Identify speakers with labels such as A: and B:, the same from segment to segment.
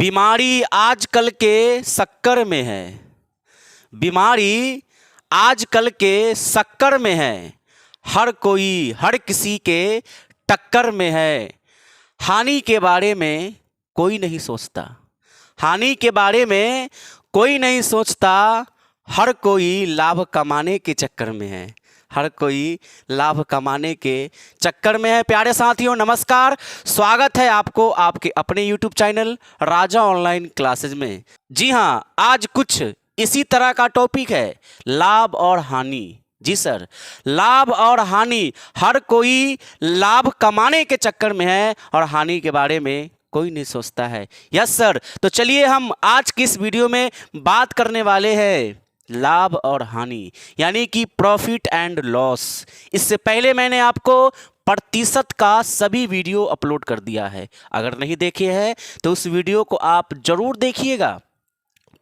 A: बीमारी आजकल के शक्कर में है। बीमारी आजकल के शक्कर में है। हर कोई हर किसी के टक्कर में है। हानि के बारे में कोई नहीं सोचता। हानि के बारे में कोई नहीं सोचता। हर कोई लाभ कमाने के चक्कर में है। हर कोई लाभ कमाने के चक्कर में है। प्यारे साथियों नमस्कार, स्वागत है आपको आपके अपने YouTube चैनल राजा ऑनलाइन क्लासेज में। जी हाँ, आज कुछ इसी तरह का टॉपिक है, लाभ और हानि। जी सर, लाभ और हानि। हर कोई लाभ कमाने के चक्कर में है और हानि के बारे में कोई नहीं सोचता है। यस सर, तो चलिए हम आज की इस वीडियो में बात करने वाले हैं लाभ और हानि, यानी कि प्रॉफिट एंड लॉस। इससे पहले मैंने आपको प्रतिशत का सभी वीडियो अपलोड कर दिया है। अगर नहीं देखे हैं तो उस वीडियो को आप जरूर देखिएगा।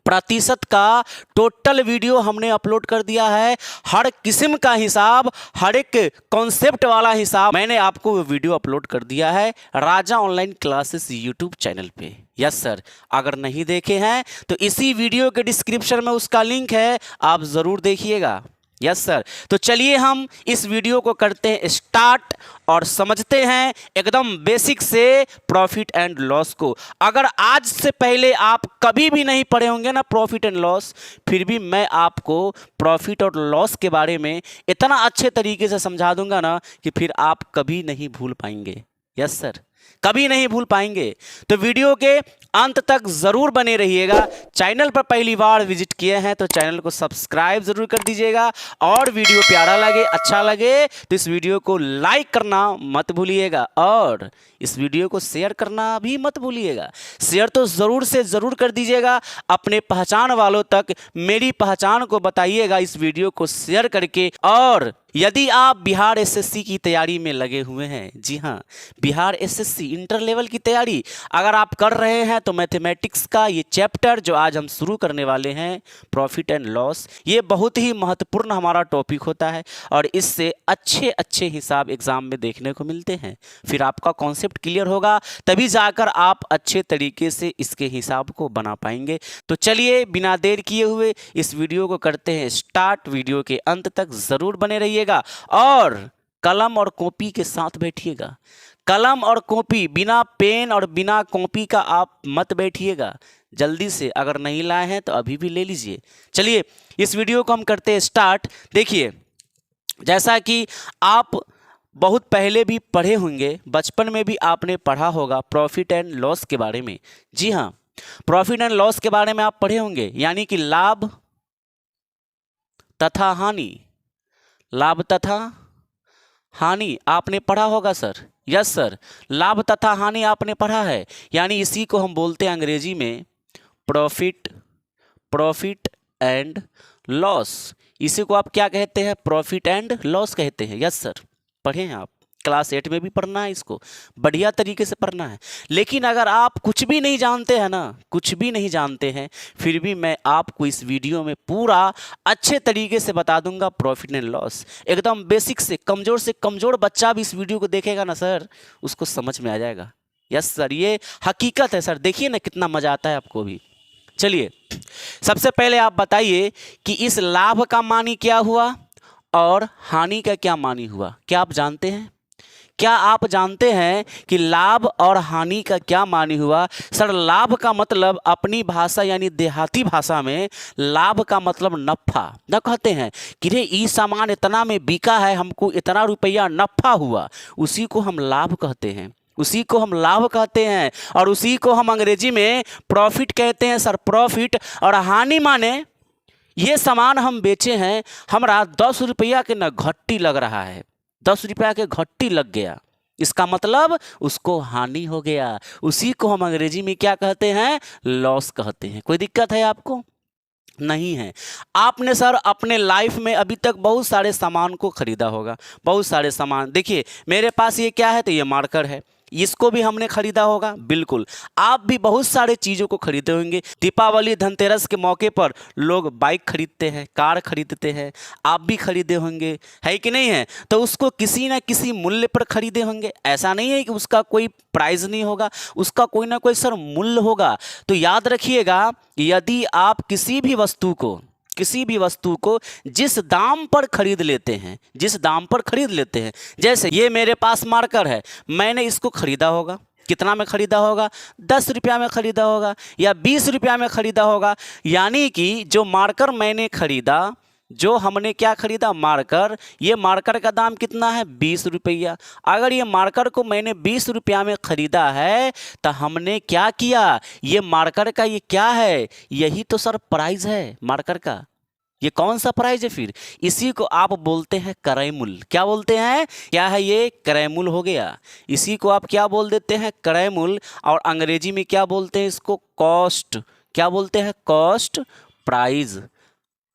A: प्रतिशत का टोटल वीडियो हमने अपलोड कर दिया है। हर किस्म का हिसाब, हर एक कॉन्सेप्ट वाला हिसाब मैंने आपको वो वीडियो अपलोड कर दिया है राजा ऑनलाइन क्लासेस यूट्यूब चैनल पे। यस सर, अगर नहीं देखे हैं तो इसी वीडियो के डिस्क्रिप्शन में उसका लिंक है, आप ज़रूर देखिएगा। यस सर, तो चलिए हम इस वीडियो को करते हैं स्टार्ट और समझते हैं एकदम बेसिक से प्रॉफिट एंड लॉस को। अगर आज से पहले आप कभी भी नहीं पढ़े होंगे ना प्रॉफिट एंड लॉस, फिर भी मैं आपको प्रॉफिट और लॉस के बारे में इतना अच्छे तरीके से समझा दूंगा ना कि फिर आप कभी नहीं भूल पाएंगे। यस सर, कभी नहीं भूल पाएंगे। तो वीडियो के अंत तक जरूर बने रहिएगा। चैनल पर पहली बार विजिट किए हैं तो चैनल को सब्सक्राइब जरूर कर दीजिएगा, और वीडियो प्यारा लगे, अच्छा लगे तो इस वीडियो को लाइक करना मत भूलिएगा, और इस वीडियो को शेयर करना भी मत भूलिएगा। शेयर तो ज़रूर से ज़रूर कर दीजिएगा। अपने पहचान वालों तक मेरी पहचान को बताइएगा इस वीडियो को शेयर करके। और यदि आप बिहार एसएससी की तैयारी में लगे हुए हैं, जी हाँ, बिहार एसएससी इंटर लेवल की तैयारी अगर आप कर रहे हैं तो मैथमेटिक्स का ये चैप्टर जो आज हम शुरू करने वाले हैं प्रॉफिट एंड लॉस, ये बहुत ही महत्वपूर्ण हमारा टॉपिक होता है और इससे अच्छे अच्छे हिसाब एग्जाम में देखने को मिलते हैं। फिर आपका कॉन्सेप्ट क्लियर होगा, तभी जाकर आप अच्छे तरीके से इसके हिसाब को बना पाएंगे। तो चलिए बिना देर किए हुए इस वीडियो को करते हैं स्टार्ट। वीडियो के अंत तक ज़रूर बने रहिएगा और कलम और कॉपी के साथ बैठिएगा। कलम और कॉपी, बिना पेन और बिना कॉपी का आप मत बैठिएगा। जल्दी से अगर नहीं लाए हैं तो अभी भी ले लीजिए। चलिए इस वीडियो को हम करते हैं स्टार्ट। देखिए, जैसा कि आप बहुत पहले भी पढ़े होंगे, बचपन में भी आपने पढ़ा होगा प्रॉफिट एंड लॉस के बारे में। जी हाँ, प्रॉफिट एंड लॉस के बारे में आप पढ़े होंगे, यानी कि लाभ तथा हानि। लाभ तथा हानि आपने पढ़ा होगा सर। यस सर, लाभ तथा हानि आपने पढ़ा है, यानी इसी को हम बोलते हैं अंग्रेजी में प्रॉफिट एंड लॉस। इसी को आप क्या कहते हैं? प्रॉफिट एंड लॉस कहते हैं। यस सर, पढ़े हैं आप, क्लास 8 में भी पढ़ना है, इसको बढ़िया तरीके से पढ़ना है। लेकिन अगर आप कुछ भी नहीं जानते हैं ना, कुछ भी नहीं जानते हैं, फिर भी मैं आपको इस वीडियो में पूरा अच्छे तरीके से बता दूंगा प्रॉफिट एंड लॉस। एकदम बेसिक से कमज़ोर बच्चा भी इस वीडियो को देखेगा ना सर, उसको समझ में आ जाएगा। यस सर, ये हकीकत है सर। देखिए ना कितना मज़ा आता है आपको भी। चलिए सबसे पहले आप बताइए कि इस लाभ का मानी क्या हुआ और हानि का क्या मानी हुआ? क्या आप जानते हैं? क्या आप जानते हैं कि लाभ और हानि का क्या मानी हुआ? सर, लाभ का मतलब अपनी भाषा यानी देहाती भाषा में लाभ का मतलब नफ़ा। न कहते हैं कि रे ये सामान इतना में बिका है, हमको इतना रुपया नफ़ा हुआ, उसी को हम लाभ कहते हैं। उसी को हम लाभ कहते हैं और उसी को हम अंग्रेजी में प्रॉफिट कहते हैं सर, प्रॉफिट। और हानि माने ये सामान हम बेचे हैं, हमारा 10 रुपया के न घट्टी लग रहा है, 10 रुपया के घट्टी लग गया, इसका मतलब उसको हानि हो गया। उसी को हम अंग्रेजी में क्या कहते हैं? लॉस कहते हैं। कोई दिक्कत है आपको? नहीं है। आपने सर अपने लाइफ में अभी तक बहुत सारे सामान को खरीदा होगा, बहुत सारे सामान। देखिए मेरे पास ये क्या है, तो ये मार्कर है, इसको भी हमने खरीदा होगा। बिल्कुल, आप भी बहुत सारे चीज़ों को खरीदे होंगे। दीपावली धनतेरस के मौके पर लोग बाइक खरीदते हैं, कार खरीदते हैं, आप भी खरीदे होंगे, है कि नहीं है? तो उसको किसी ना किसी मूल्य पर खरीदे होंगे। ऐसा नहीं है कि उसका कोई प्राइस नहीं होगा, उसका कोई ना कोई सर मूल्य होगा। तो याद रखिएगा, यदि आप किसी भी वस्तु को जिस दाम पर खरीद लेते हैं, जैसे ये मेरे पास मार्कर है, मैंने इसको खरीदा होगा, कितना में खरीदा होगा? 10 रुपया में खरीदा होगा या 20 रुपया में खरीदा होगा। यानी कि जो मार्कर मैंने खरीदा, जो हमने क्या खरीदा? मार्कर। ये मार्कर का दाम कितना है? 20 रुपया। अगर ये मार्कर को मैंने 20 रुपया में खरीदा है तो हमने क्या किया? ये मार्कर का ये क्या है? यही तो सर प्राइस है मार्कर का। ये कौन सा प्राइस है फिर? इसी को आप बोलते हैं क्रय मूल्य। क्या बोलते हैं? क्या है ये? क्रय मूल्य हो गया। इसी को आप क्या बोल देते हैं? क्रय मूल्य। और अंग्रेजी में क्या बोलते हैं इसको? कॉस्ट। क्या बोलते हैं? Cost price.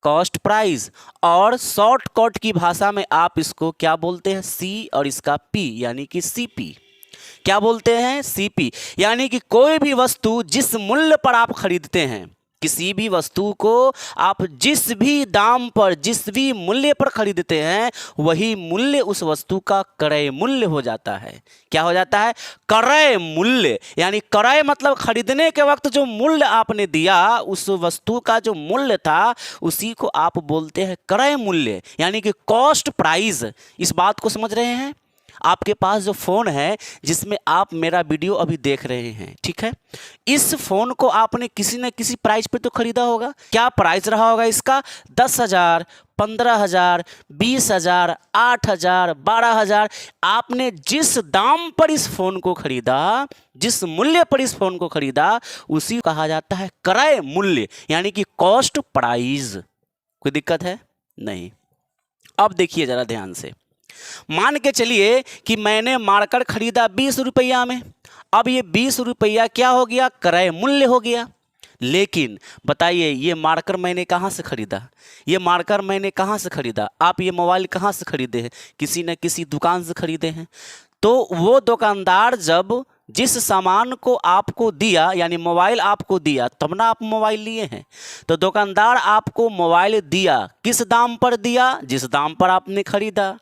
A: Cost price. और शॉर्टकट की भाषा में आप इसको क्या बोलते हैं? सी और इसका पी, यानी कि सीपी। क्या बोलते हैं? सीपी। यानी कि कोई भी वस्तु जिस मूल्य पर आप खरीदते हैं, किसी भी वस्तु को आप जिस भी दाम पर, जिस भी मूल्य पर खरीदते हैं, वही मूल्य उस वस्तु का क्रय मूल्य हो जाता है। क्या हो जाता है? क्रय मूल्य। यानी क्रय मतलब खरीदने के वक्त जो मूल्य आपने दिया, उस वस्तु का जो मूल्य था, उसी को आप बोलते हैं क्रय मूल्य, यानी कि कॉस्ट प्राइस। इस बात को समझ रहे हैं? आपके पास जो फ़ोन है जिसमें आप मेरा वीडियो अभी देख रहे हैं, ठीक है, इस फ़ोन को आपने किसी न किसी प्राइस पे तो खरीदा होगा। क्या प्राइस रहा होगा इसका? 10,000, 15,000, 20,000, 8,000, 12,000। आपने जिस दाम पर इस फ़ोन को खरीदा, जिस मूल्य पर इस फ़ोन को खरीदा, उसी को कहा जाता है क्रय मूल्य, यानी कि कॉस्ट प्राइस। कोई दिक्कत है? नहीं। अब देखिए ज़रा ध्यान से, मान के चलिए कि मैंने मार्कर खरीदा 20 रुपया में। अब ये 20 रुपया क्या हो गया? क्रय मूल्य हो गया। लेकिन बताइए, ये मार्कर मैंने कहाँ से खरीदा? ये मार्कर मैंने कहाँ से खरीदा? आप ये मोबाइल कहाँ से खरीदे हैं? किसी न किसी दुकान से खरीदे हैं। तो वो दुकानदार जब जिस सामान को आपको दिया, यानी मोबाइल आपको दिया, तब ना आप मोबाइल लिए हैं। तो दुकानदार आपको मोबाइल दिया, किस दाम पर दिया? जिस दाम पर आपने खरीदा।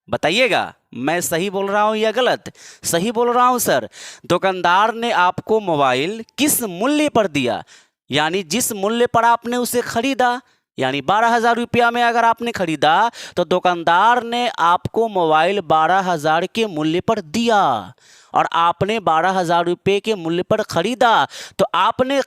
A: बताइएगा, मैं सही बोल रहा हूँ या गलत? सही बोल रहा हूँ सर। दुकानदार ने आपको मोबाइल किस मूल्य पर दिया? यानी जिस मूल्य पर आपने उसे खरीदा, यानी 12,000 रुपया में अगर आपने खरीदा, तो दुकानदार ने आपको मोबाइल 12,000 के मूल्य पर दिया और आपने 12,000 रुपये के मूल्य पर खरीदा। तो आपने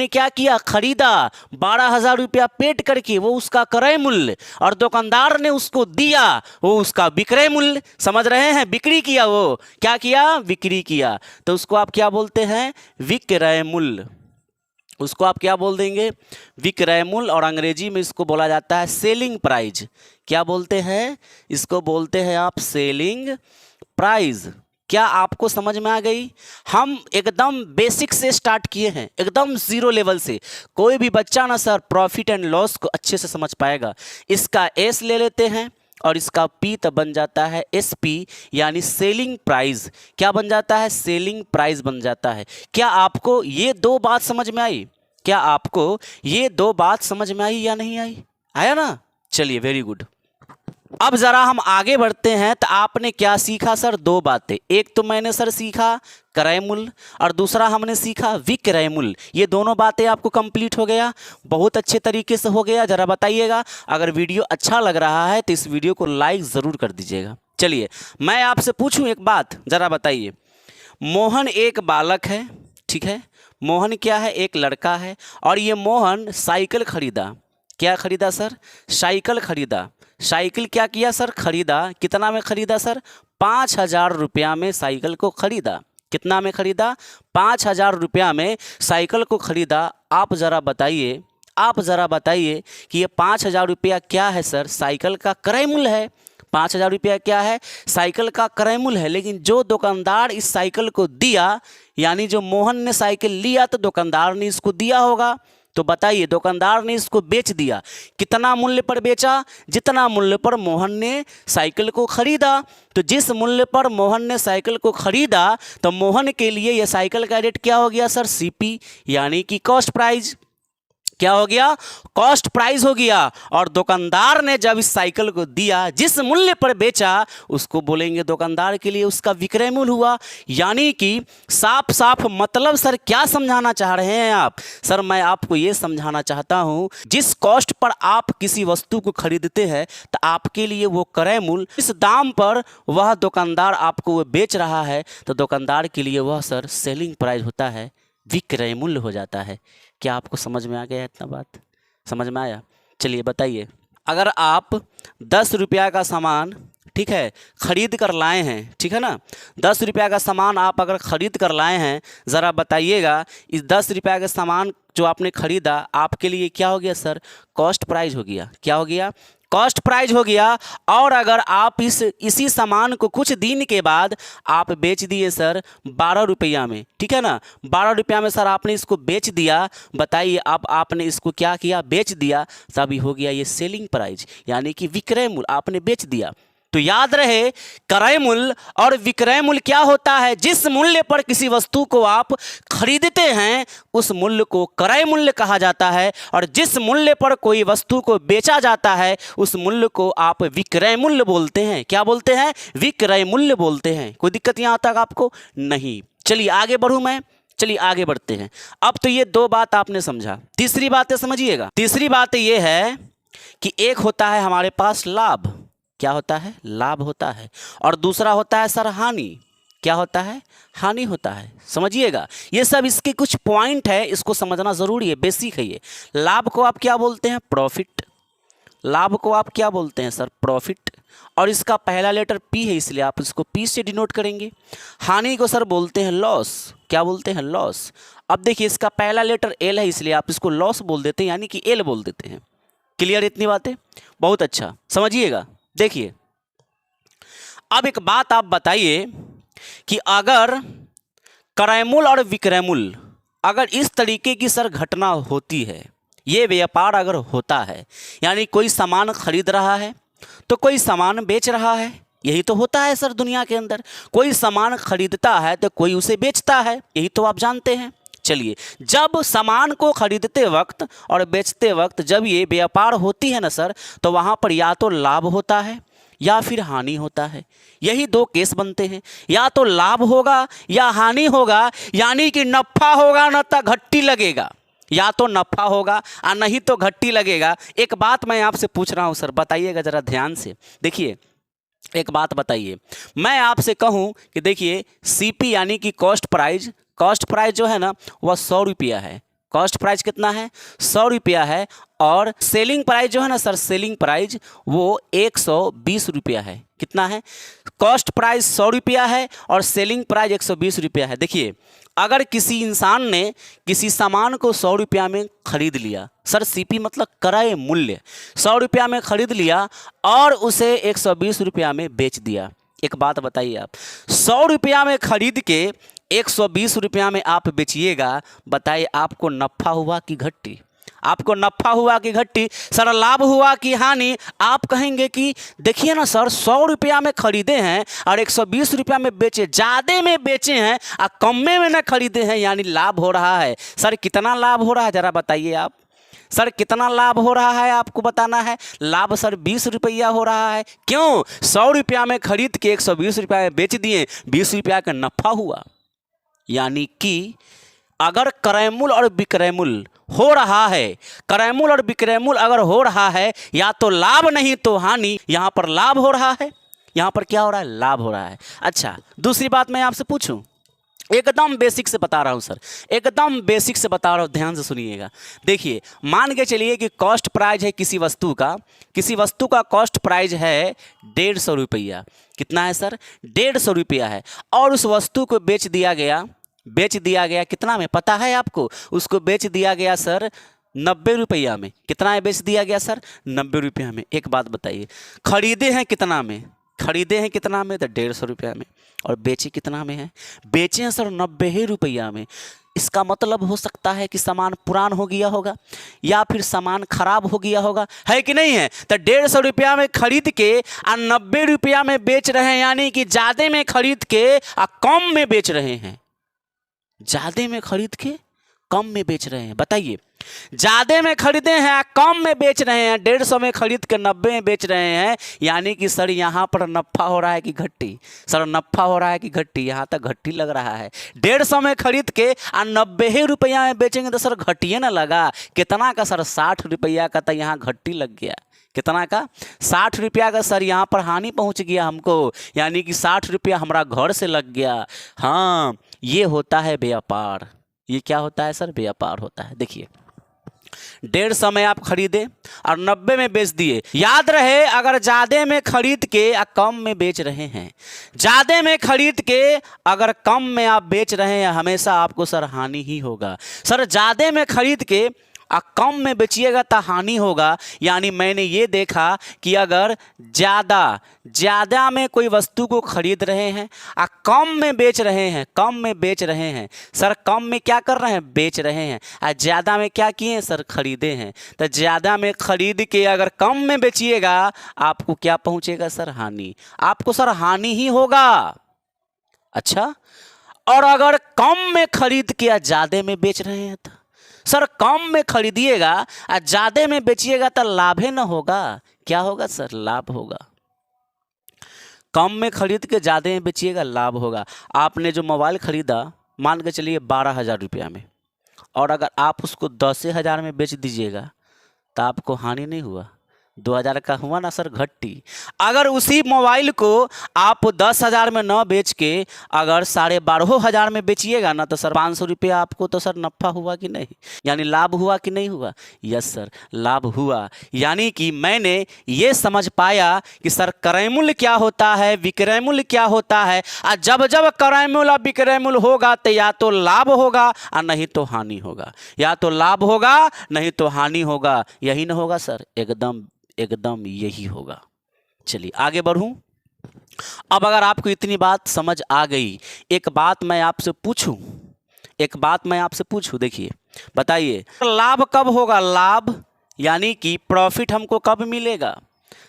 A: क्या किया? खरीदा 12,000 रुपया पेड करके, वो उसका क्रय मूल्य, और दुकानदार ने उसको दिया, वो उसका विक्रय मूल्य। समझ रहे हैं? बिक्री किया। वो क्या किया? बिक्री किया। तो उसको आप क्या बोलते हैं? विक्रय मूल्य। उसको आप क्या बोल देंगे? विक्रय मूल्य। और अंग्रेजी में इसको बोला जाता है सेलिंग प्राइस। क्या बोलते हैं? इसको बोलते हैं आप सेलिंग प्राइस। क्या आपको समझ में आ गई? हम एकदम बेसिक से स्टार्ट किए हैं, एकदम जीरो लेवल से। कोई भी बच्चा ना सर प्रॉफिट एंड लॉस को अच्छे से समझ पाएगा। इसका एस ले लेते हैं और इसका पी तो बन जाता है एसपी, यानी सेलिंग प्राइस। क्या बन जाता है? सेलिंग प्राइस बन जाता है। क्या आपको ये दो बात समझ में आई? क्या आपको ये दो बात समझ में आई या नहीं आई? आया ना? चलिए, वेरी गुड। अब ज़रा हम आगे बढ़ते हैं। तो आपने क्या सीखा सर? दो बातें। एक तो मैंने सर सीखा क्रय मूल्य और दूसरा हमने सीखा विक्रय मूल्य। ये दोनों बातें आपको कंप्लीट हो गया, बहुत अच्छे तरीके से हो गया। ज़रा बताइएगा, अगर वीडियो अच्छा लग रहा है तो इस वीडियो को लाइक ज़रूर कर दीजिएगा। चलिए, मैं आपसे पूछूं एक बात, ज़रा बताइए। मोहन एक बालक है, ठीक है? मोहन क्या है? एक लड़का है। और ये मोहन साइकिल खरीदा। क्या खरीदा सर? साइकिल खरीदा। साइकिल क्या किया सर? खरीदा। कितना में खरीदा सर? 5,000 रुपया में साइकिल को खरीदा। कितना में खरीदा? 5,000 रुपया में साइकिल को खरीदा। आप ज़रा बताइए कि ये 5,000 रुपया क्या है सर? साइकिल का क्रय मूल्य है। 5,000 रुपया क्या है? साइकिल का क्रय मूल्य है। लेकिन जो दुकानदार इस साइकिल को दिया, यानी जो मोहन ने साइकिल लिया, तो दुकानदार ने इसको दिया होगा। तो बताइए दुकानदार ने इसको बेच दिया, कितना मूल्य पर बेचा? जितना मूल्य पर मोहन ने साइकिल को खरीदा। तो जिस मूल्य पर मोहन ने साइकिल को खरीदा तो मोहन के लिए यह साइकिल का रेट क्या हो गया सर? सीपी, यानी कि कॉस्ट प्राइस। क्या हो गया? कॉस्ट प्राइस हो गया। और दुकानदार ने जब इस साइकिल को दिया, जिस मूल्य पर बेचा, उसको बोलेंगे दुकानदार के लिए उसका विक्रय मूल्य हुआ। यानी कि साफ साफ मतलब सर क्या समझाना चाह रहे हैं आप? सर मैं आपको ये समझाना चाहता हूँ, जिस कॉस्ट पर आप किसी वस्तु को खरीदते हैं तो आपके लिए वो क्रय मूल्य, इस दाम पर वह दुकानदार आपको वो बेच रहा है तो दुकानदार के लिए वह सर सेलिंग प्राइस होता है, विक्रय मूल्य हो जाता है। क्या आपको समझ में आ गया? इतना बात समझ में आया? चलिए बताइए, अगर आप 10 रुपया का सामान, ठीक है, खरीद कर लाए हैं, ठीक है ना, 10 रुपया का सामान आप अगर खरीद कर लाए हैं, ज़रा बताइएगा इस 10 रुपया का सामान जो आपने खरीदा आपके लिए क्या हो गया सर? कॉस्ट प्राइस हो गया। क्या हो गया? कॉस्ट प्राइस हो गया। और अगर आप इसी सामान को कुछ दिन के बाद आप बेच दिए सर 12 रुपया में, ठीक है ना, 12 रुपया में सर आपने इसको बेच दिया। बताइए अब आपने इसको क्या किया? बेच दिया, तभी हो गया ये सेलिंग प्राइस, यानी कि विक्रय मूल्य आपने बेच दिया। तो याद रहे, क्रय मूल्य और विक्रय मूल्य क्या होता है? जिस मूल्य पर किसी वस्तु को आप खरीदते हैं उस मूल्य को क्रय मूल्य कहा जाता है, और जिस मूल्य पर कोई वस्तु को बेचा जाता है उस मूल्य को आप विक्रय मूल्य बोलते हैं। क्या बोलते हैं? विक्रय मूल्य बोलते हैं। कोई दिक्कत यहाँ तक आपको नहीं? चलिए आगे बढ़ूं मैं। चलिए आगे बढ़ते हैं। अब तो ये दो बात आपने समझा, तीसरी बात समझिएगा। तीसरी बात ये है कि एक होता है हमारे पास लाभ। क्या होता है? लाभ होता है। और दूसरा होता है सर हानि। क्या होता है? हानि होता है। समझिएगा, ये सब इसके कुछ पॉइंट है, इसको समझना ज़रूरी है, बेसिक है ये। लाभ को आप क्या बोलते हैं? प्रॉफिट। लाभ को आप क्या बोलते हैं सर? प्रॉफिट। और इसका पहला लेटर पी है, इसलिए आप इसको पी से डिनोट करेंगे। हानि को सर बोलते हैं लॉस। क्या बोलते हैं? लॉस। अब देखिए इसका पहला लेटर एल है, इसलिए आप इसको लॉस बोल देते हैं, यानी कि एल बोल देते हैं। क्लियर इतनी बातें? बहुत अच्छा, समझिएगा। देखिए अब एक बात आप बताइए कि अगर क्रय मूल्य और विक्रय मूल्य अगर इस तरीके की सर घटना होती है, ये व्यापार अगर होता है, यानी कोई सामान खरीद रहा है तो कोई सामान बेच रहा है, यही तो होता है सर दुनिया के अंदर। कोई सामान खरीदता है तो कोई उसे बेचता है, यही तो आप जानते हैं। चलिए, जब सामान को खरीदते वक्त और बेचते वक्त जब ये व्यापार होती है ना सर, तो वहाँ पर या तो लाभ होता है या फिर हानि होता है। यही दो केस बनते हैं, या तो लाभ होगा या हानि होगा, यानी कि नफ़ा होगा न तो घट्टी लगेगा, या तो नफ़ा होगा और नहीं तो घट्टी लगेगा। एक बात मैं आपसे पूछ रहा हूँ सर, बताइएगा ज़रा ध्यान से। देखिए एक बात बताइए, मैं आपसे कहूँ कि देखिए सीपी यानी कि कॉस्ट प्राइस, कॉस्ट प्राइस जो है ना वह 100 रुपया है। कॉस्ट प्राइस कितना है? 100 रुपया है। और सेलिंग प्राइस जो है ना सर, सेलिंग प्राइस वो 120 रुपया है। कितना है? कॉस्ट प्राइस 100 रुपया है और सेलिंग प्राइस 120 रुपया है। देखिए अगर किसी इंसान ने किसी सामान को 100 रुपया में खरीद लिया, सर सीपी मतलब क्रय मूल्य, 100 रुपया में खरीद लिया और उसे 120 रुपया में बेच दिया। एक बात बताइए आप, 100 रुपया में खरीद के 120 रुपया में आप बेचिएगा, बताइए आपको नफ़ा हुआ कि घट्टी? आपको नफ़ा हुआ कि घट्टी? सर लाभ हुआ कि हानि? आप कहेंगे कि देखिए ना सर, 100 रुपया में खरीदे हैं और 120 रुपया में बेचे, ज़्यादा में बेचे हैं और कम में ना खरीदे हैं, यानी लाभ हो रहा है। सर कितना लाभ हो रहा है ज़रा बताइए आप? सर कितना लाभ हो रहा है आपको बताना है। लाभ सर 20 रुपया हो रहा है। क्यों? 100 रुपया में खरीद के 120 रुपया में बेच दिए, 20 रुपया का नफ़ा हुआ। यानी कि अगर क्रय मूल्य और विक्रय मूल्य हो रहा है, क्रय मूल्य और विक्रय मूल्य अगर हो रहा है, या तो लाभ नहीं तो हानि। यहाँ पर लाभ हो रहा है, यहाँ पर क्या हो रहा है? लाभ हो रहा है। अच्छा, दूसरी बात मैं आपसे पूछूं, एकदम बेसिक से बता रहा हूँ सर, एकदम बेसिक से बता रहा हूँ, ध्यान से सुनिएगा। देखिए मान के चलिए कि कॉस्ट प्राइस है किसी वस्तु का, किसी वस्तु का कॉस्ट प्राइस है 150 रुपया। कितना है सर? 150 रुपया है। और उस वस्तु को बेच दिया गया कितना में पता है आपको? उसको बेच दिया गया सर 90 रुपया में। कितना में बेच दिया गया सर? 90 रुपया में। एक बात बताइए, खरीदे हैं कितना में? खरीदे हैं कितना में? तो 150 रुपया में। और बेचे कितना में है? बेचे हैं सर 90 रुपया में। इसका मतलब हो सकता है कि सामान पुरान हो गया होगा या फिर सामान खराब हो गया होगा, है कि नहीं है। तो 150 रुपया में खरीद के 90 रुपया में बेच रहे हैं, यानी कि ज़्यादा में खरीद के कम में बेच रहे हैं। ज़्यादा में खरीद के कम में बेच रहे हैं। बताइए, ज़्यादा में खरीदे हैं कम में बेच रहे हैं, 150 में खरीद के 90 में बेच रहे हैं, यानी कि सर यहाँ पर नफ़ा हो रहा है कि घट्टी। सर नफ़ा हो रहा है कि घट्टी? यहाँ तक घट्टी लग रहा है। 150 में खरीद के 90 रुपया में बेचेंगे तो सर घटिए ना लगा। कितना का सर? 60 रुपया का। तो यहाँ घट्टी लग गया। कितना का? 60 रुपया का सर। यहाँ पर हानि पहुँच गया हमको, यानी कि 60 रुपया हमारा घर से लग गया। हाँ, ये होता है व्यापार। ये क्या होता है सर? व्यापार होता है। देखिए, 150 में आप खरीदे और 90 में बेच दिए। याद रहे, अगर ज़्यादा में खरीद के कम में बेच रहे हैं, ज़्यादा में खरीद के अगर कम में आप बेच रहे हैं, हमेशा आपको सर हानि ही होगा। सर ज़्यादा में खरीद के कम में बेचिएगा तो हानि होगा। यानी मैंने ये देखा कि अगर ज़्यादा में कोई वस्तु को खरीद रहे हैं और कम में बेच रहे हैं, कम में बेच रहे हैं। सर कम में क्या कर रहे हैं? बेच रहे हैं। और ज़्यादा में क्या किए हैं सर? खरीदे हैं। तो ज़्यादा में खरीद के अगर कम में बेचिएगा, आपको क्या पहुँचेगा सर? हानि। आपको सर हानि ही होगा। अच्छा, और अगर कम में खरीद के ज़्यादा में बेच रहे हैं तो सर कम में खरीदिएगा और ज़्यादा में बेचिएगा तो लाभ ही ना होगा। क्या होगा सर? लाभ होगा। कम में खरीद के ज़्यादा में बेचिएगा, लाभ होगा। आपने जो मोबाइल खरीदा, मान के चलिए 12,000 रुपया में, और अगर आप उसको 10,000 में बेच दीजिएगा तो आपको हानि नहीं हुआ? 2,000 का हुआ ना सर घट्टी। अगर उसी मोबाइल को आप 10,000 में न बेच के अगर 12,500 में बेचिएगा ना, तो सर 500 रुपया आपको तो सर नफ़ा हुआ कि नहीं? यानी लाभ हुआ कि नहीं हुआ? यस सर, लाभ हुआ। यानी कि मैंने ये समझ पाया कि सर क्रय मूल्य क्या होता है, विक्रय मूल्य क्या होता है। और जब जब क्रय मूल्य और विक्रय मूल्य होगा तो या तो लाभ होगा और नहीं तो हानि होगा। या तो लाभ होगा नहीं तो हानि होगा। यही ना होगा सर? एकदम यही होगा। चलिए आगे बढ़ूं। अब अगर आपको इतनी बात समझ आ गई, एक बात मैं आपसे पूछूं, देखिए बताइए, लाभ कब होगा? लाभ यानी कि प्रॉफिट हमको कब मिलेगा?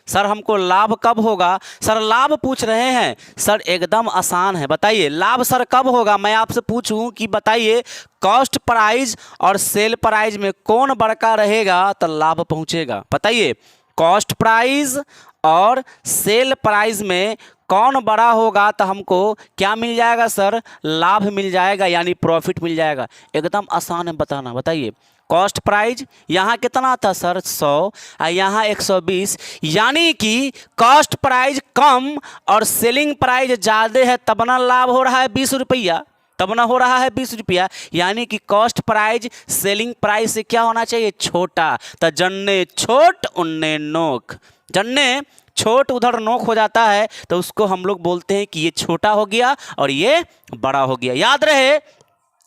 A: सर हमको लाभ कब होगा? सर लाभ पूछ रहे हैं सर, एकदम आसान है। बताइए लाभ सर कब होगा? मैं आपसे पूछूं कि बताइए, कॉस्ट प्राइस और सेल प्राइस में कौन बड़का रहेगा तो लाभ पहुंचेगा? बताइए, कॉस्ट प्राइस और सेल प्राइस में कौन बड़ा होगा तो हमको क्या मिल जाएगा सर? लाभ मिल जाएगा, यानी प्रॉफिट मिल जाएगा। एकदम आसान है बताना। बताइए, कॉस्ट प्राइस यहाँ कितना था सर? 100 और यहाँ 120, यानी कि कॉस्ट प्राइस कम और सेलिंग प्राइस ज़्यादा है, तब ना लाभ हो रहा है 20 रुपया, तब ना हो रहा है 20 रुपया। यानी कि कॉस्ट प्राइस सेलिंग प्राइस से क्या होना चाहिए? छोटा। तो जन्ने छोट उन्ने नोक, जन्ने छोट उधर नोक हो जाता है, तो उसको हम लोग बोलते हैं कि ये छोटा हो गया और ये बड़ा हो गया। याद रहे,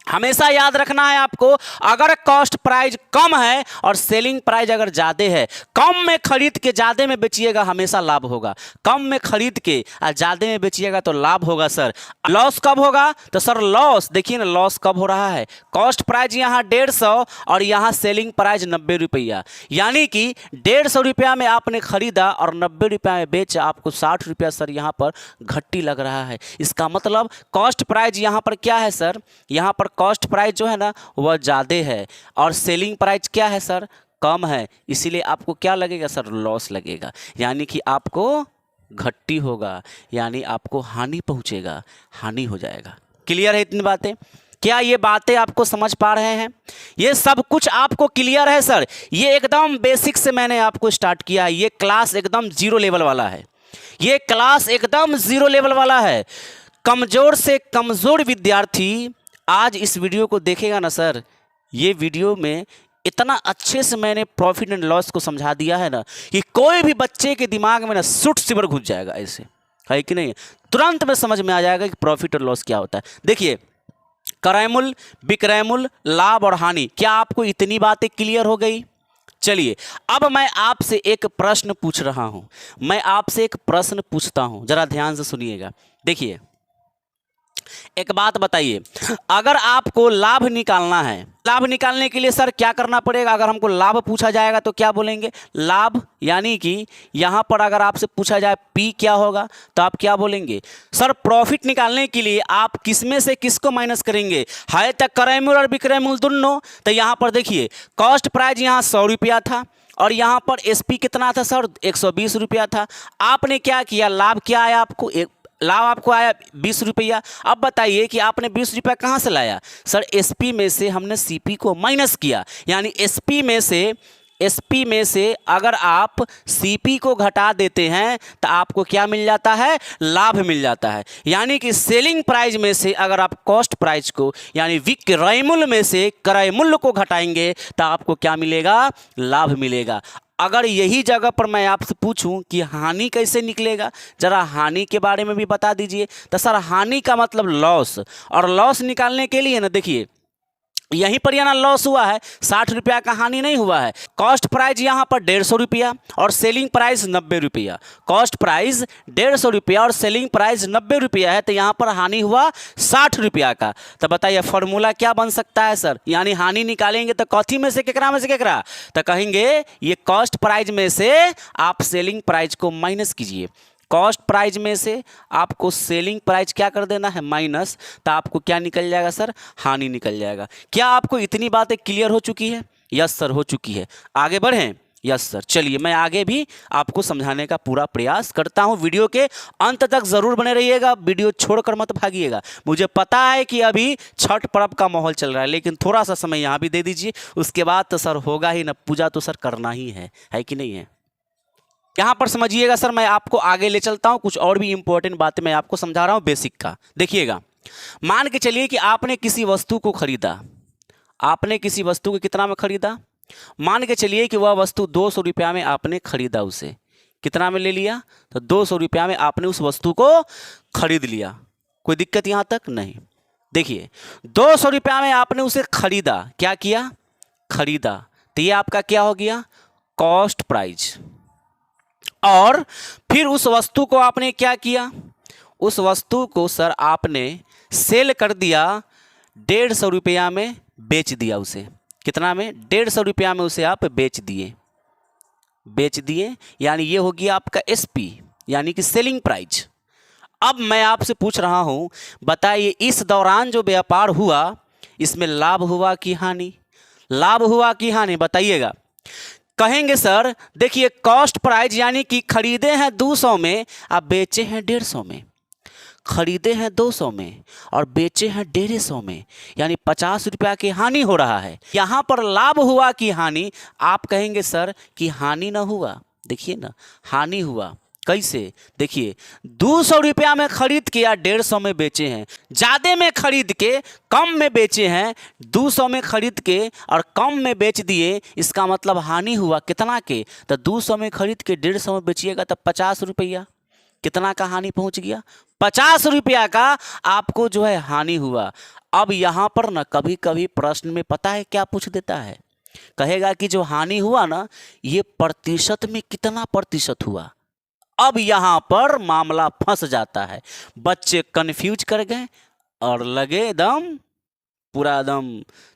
A: हमेशा याद रखना है आपको, अगर कॉस्ट प्राइस कम है और सेलिंग प्राइस अगर ज़्यादा है, कम में खरीद के ज़्यादा में बेचिएगा हमेशा लाभ होगा। कम में खरीद के ज़्यादा में बेचिएगा तो लाभ होगा। सर लॉस कब होगा? तो सर लॉस देखिए ना, लॉस कब हो रहा है? कॉस्ट प्राइस यहाँ 150 और यहाँ सेलिंग प्राइस 90 रुपया, यानी कि 150 रुपया में आपने खरीदा और 90 रुपया में बेचा, आपको 60 रुपया सर यहाँ पर घट्टी लग रहा है। इसका मतलब कॉस्ट प्राइस यहाँ पर क्या है सर? यहाँ पर कॉस्ट प्राइस जो है ना वह ज़्यादा है और सेलिंग प्राइस क्या है सर? कम है। इसीलिए आपको क्या लगेगा सर? लॉस लगेगा, यानी कि आपको घट्टी होगा, यानी आपको हानि पहुंचेगा, हानि हो जाएगा। क्लियर है इतनी बातें? क्या ये बातें आपको समझ पा रहे हैं? ये सब कुछ आपको क्लियर है सर? ये एकदम बेसिक से मैंने आपको स्टार्ट किया है। ये क्लास एकदम 0 लेवल वाला है। ये क्लास एकदम 0 लेवल वाला है। कमज़ोर से कमज़ोर विद्यार्थी आज इस वीडियो को देखेगा ना सर, ये वीडियो में इतना अच्छे से मैंने प्रॉफिट एंड लॉस को समझा दिया है ना कि कोई भी बच्चे के दिमाग में ना सुट सिबर घुस जाएगा। ऐसे है कि नहीं? तुरंत में समझ में आ जाएगा कि प्रॉफिट और लॉस क्या होता है। देखिए, क्रय मूल्य, विक्रय मूल्य, लाभ और हानि, क्या आपको इतनी बातें क्लियर हो गई? चलिए अब मैं आपसे एक प्रश्न पूछ रहा हूं। मैं आपसे एक प्रश्न पूछता हूं, जरा ध्यान से सुनिएगा। देखिए, एक बात बताइए, अगर आपको लाभ निकालना है, लाभ निकालने के लिए सर क्या करना पड़ेगा? अगर हमको लाभ पूछा जाएगा तो क्या बोलेंगे? लाभ, यानी कि यहाँ पर अगर आपसे पूछा जाए पी क्या होगा तो आप क्या बोलेंगे? सर प्रॉफिट निकालने के लिए आप किसमें से किसको माइनस करेंगे? है तो क्रय मूल्य और विक्रय मूल्य दोनों। तो यहाँ पर देखिए कॉस्ट प्राइस यहाँ 100 रुपया था और यहाँ पर एसपी कितना था सर? 120 रुपया था। आपने क्या किया? लाभ क्या आया आपको? लाभ आपको आया 20 रुपया। अब बताइए कि आपने 20 रुपया कहाँ से लाया? सर एसपी में से हमने सीपी को माइनस किया, यानी एसपी में से अगर आप सीपी को घटा देते हैं तो आपको क्या मिल जाता है? लाभ मिल जाता है। यानी कि सेलिंग प्राइस में से अगर आप कॉस्ट प्राइस को यानी विक्रय मूल्य में से क्रय मूल्य को घटाएंगे तो आपको क्या मिलेगा? लाभ मिलेगा। अगर यही जगह पर मैं आपसे पूछूं कि हानि कैसे निकलेगा, जरा हानि के बारे में भी बता दीजिए। तो सर हानि का मतलब लॉस, और लॉस निकालने के लिए ना देखिए यहीं पर यहाँ लॉस हुआ है, 60 रुपया का हानि नहीं हुआ है। कॉस्ट प्राइस यहाँ पर 150 रुपया और सेलिंग प्राइस 90 रुपया। कॉस्ट प्राइस 150 रुपया और सेलिंग प्राइस 90 रुपया है, तो यहाँ पर हानि हुआ 60 रुपया का। तो बताइए फॉर्मूला क्या बन सकता है सर? यानी हानि निकालेंगे तो कथी में से केकरा में से केकरा? तो कहेंगे ये कॉस्ट प्राइस में से आप सेलिंग प्राइस को माइनस कीजिए। कॉस्ट प्राइस में से आपको सेलिंग प्राइस क्या कर देना है? माइनस। तो आपको क्या निकल जाएगा सर? हानि निकल जाएगा। क्या आपको इतनी बातें क्लियर हो चुकी है? यस सर हो चुकी है। आगे बढ़ें? Yes sir. चलिए मैं आगे भी आपको समझाने का पूरा प्रयास करता हूं। वीडियो के अंत तक जरूर बने रहिएगा, वीडियो छोड़कर मत भागिएगा। मुझे पता है कि अभी छठ पर्व का माहौल चल रहा है, लेकिन थोड़ा सा समय यहाँ भी दे दीजिए, उसके बाद तो सर होगा ही ना, पूजा तो सर करना ही है कि नहीं है? यहाँ पर समझिएगा सर, मैं आपको आगे ले चलता हूँ, कुछ और भी इंपॉर्टेंट बातें मैं आपको समझा रहा हूँ बेसिक का। देखिएगा, मान के चलिए कि आपने किसी वस्तु को खरीदा, आपने किसी वस्तु को कितना में खरीदा? मान के चलिए कि वह वस्तु 200 रुपया में आपने खरीदा, उसे कितना में ले लिया? तो 200 रुपया में आपने उस वस्तु को खरीद लिया। कोई दिक्कत यहाँ तक नहीं। देखिए 200 रुपया में आपने उसे खरीदा, क्या किया? खरीदा। तो ये आपका क्या हो गया? Cost price. और फिर उस वस्तु को आपने क्या किया? उस वस्तु को सर आपने सेल कर दिया, 150 रुपया में बेच दिया उसे। कितना में? 150 रुपया में उसे आप बेच दिए, यानी ये हो गया आपका एसपी, यानी कि सेलिंग प्राइस। अब मैं आपसे पूछ रहा हूं, बताइए इस दौरान जो व्यापार हुआ इसमें लाभ हुआ कि हानि? लाभ हुआ कि हानि? बताइएगा। कहेंगे सर देखिए कॉस्ट प्राइस यानी कि खरीदे हैं 200 में, आप बेचे हैं 150 में। खरीदे हैं 200 में और बेचे हैं 150 में, यानी 50 रुपया की हानि हो रहा है। यहाँ पर लाभ हुआ कि हानि? आप कहेंगे सर कि हानि ना हुआ। देखिए ना, हानि हुआ। कैसे? देखिए 200 रुपया में खरीद के या 150 में बेचे हैं, ज़्यादा में खरीद के कम में बेचे हैं, 200 में खरीद के और कम में बेच दिए, इसका मतलब हानि हुआ। कितना के? तो 200 में खरीद के 150 में बेचिएगा तो 50 रुपया। कितना का हानि पहुंच गया? 50 रुपया का आपको जो है हानि हुआ। अब यहाँ पर ना कभी कभी प्रश्न में पता है क्या पूछ देता है? कहेगा कि जो हानि हुआ ना ये प्रतिशत में कितना प्रतिशत हुआ। अब यहाँ पर मामला फंस जाता है, बच्चे कंफ्यूज कर गए और लगे एकदम पूरा एकदम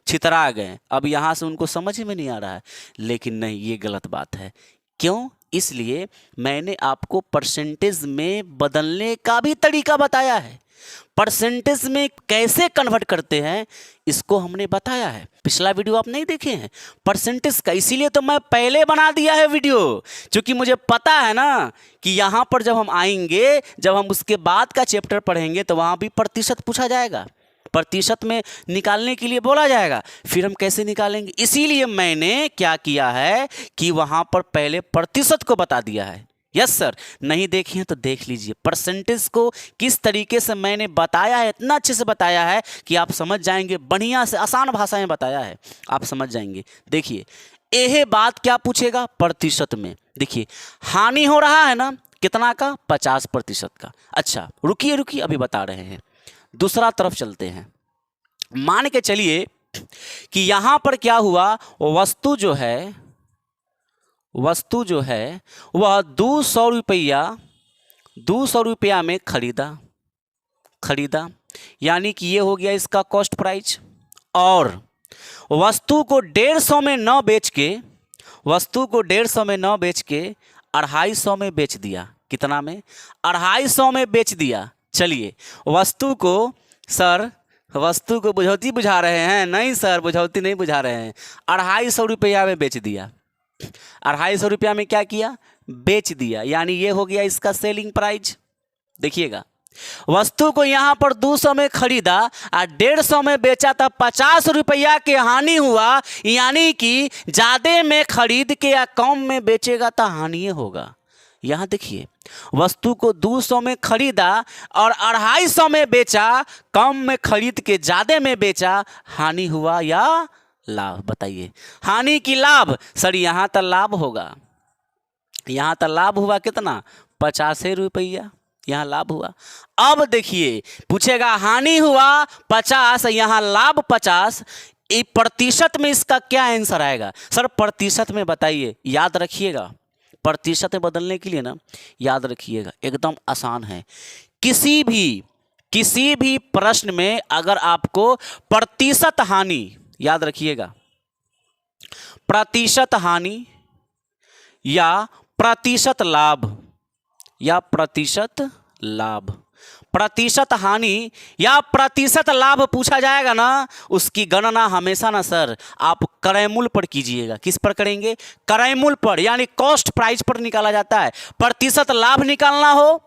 A: छितरा गए। अब यहाँ से उनको समझ में नहीं आ रहा है, लेकिन नहीं, ये गलत बात है। क्यों? इसलिए मैंने आपको परसेंटेज में बदलने का भी तरीका बताया है। परसेंटेज में कैसे कन्वर्ट करते हैं इसको हमने बताया है। पिछला वीडियो आप नहीं देखे हैं परसेंटेज का, इसीलिए तो मैं पहले बना दिया है वीडियो, क्योंकि मुझे पता है ना कि यहाँ पर जब हम आएंगे, जब हम उसके बाद का चैप्टर पढ़ेंगे तो वहाँ भी प्रतिशत पूछा जाएगा, प्रतिशत में निकालने के लिए बोला जाएगा। फिर हम कैसे निकालेंगे? इसीलिए मैंने क्या किया है कि वहाँ पर पहले प्रतिशत को बता दिया है। यस सर, नहीं देखे हैं तो देख लीजिए परसेंटेज को किस तरीके से मैंने बताया है, इतना अच्छे से बताया है कि आप समझ जाएंगे। बढ़िया से आसान भाषा में बताया है, आप समझ जाएंगे। देखिए यह बात क्या पूछेगा? प्रतिशत में। देखिए हानि हो रहा है ना, कितना का? 50% का। अच्छा रुकिए अभी बता रहे हैं। दूसरा तरफ चलते हैं। मान के चलिए कि यहां पर क्या हुआ, वस्तु जो है वह 200 रुपया में खरीदा। यानी कि ये हो गया इसका कॉस्ट प्राइस। और वस्तु को 150 में न बेच के, वस्तु को 150 में न बेच के 250 में बेच दिया। कितना में? 250 में बेच दिया। चलिए वस्तु को, सर वस्तु को बुझौती बुझा रहे हैं? नहीं सर, बुझौती नहीं बुझा रहे हैं। 250 रुपया में बेच दिया। 250 रुपया में क्या किया? बेच दिया। यानी ये हो गया इसका सेलिंग प्राइस। देखिएगा, वस्तु को यहाँ पर 200 में खरीदा और 150 में बेचा था, 50 रुपया के हानि हुआ। यानी कि ज़्यादा में खरीद के या कम में बेचेगा तो हानि होगा। यहाँ देखिए, वस्तु को 200 में खरीदा और 250 में बेचा, कम में खरीद के ज़्यादा में बेचा, हानि हुआ या लाभ? बताइए, हानि की लाभ? सर यहाँ तो लाभ होगा। यहाँ तो लाभ हुआ कितना? 50 रुपया यहाँ लाभ हुआ। अब देखिए पूछेगा हानि हुआ 50, यहाँ लाभ 50, ये प्रतिशत में इसका क्या आंसर आएगा? सर प्रतिशत में बताइए, याद रखिएगा, प्रतिशत में बदलने के लिए ना याद रखिएगा एकदम आसान है। किसी भी प्रश्न में अगर आपको प्रतिशत हानि, याद रखिएगा, प्रतिशत हानि या प्रतिशत लाभ या प्रतिशत लाभ, प्रतिशत हानि या प्रतिशत लाभ पूछा जाएगा ना, उसकी गणना हमेशा ना सर आप क्रय मूल्य पर कीजिएगा। किस पर करेंगे? क्रय मूल्य पर, यानी कॉस्ट प्राइस पर निकाला जाता है। प्रतिशत लाभ निकालना हो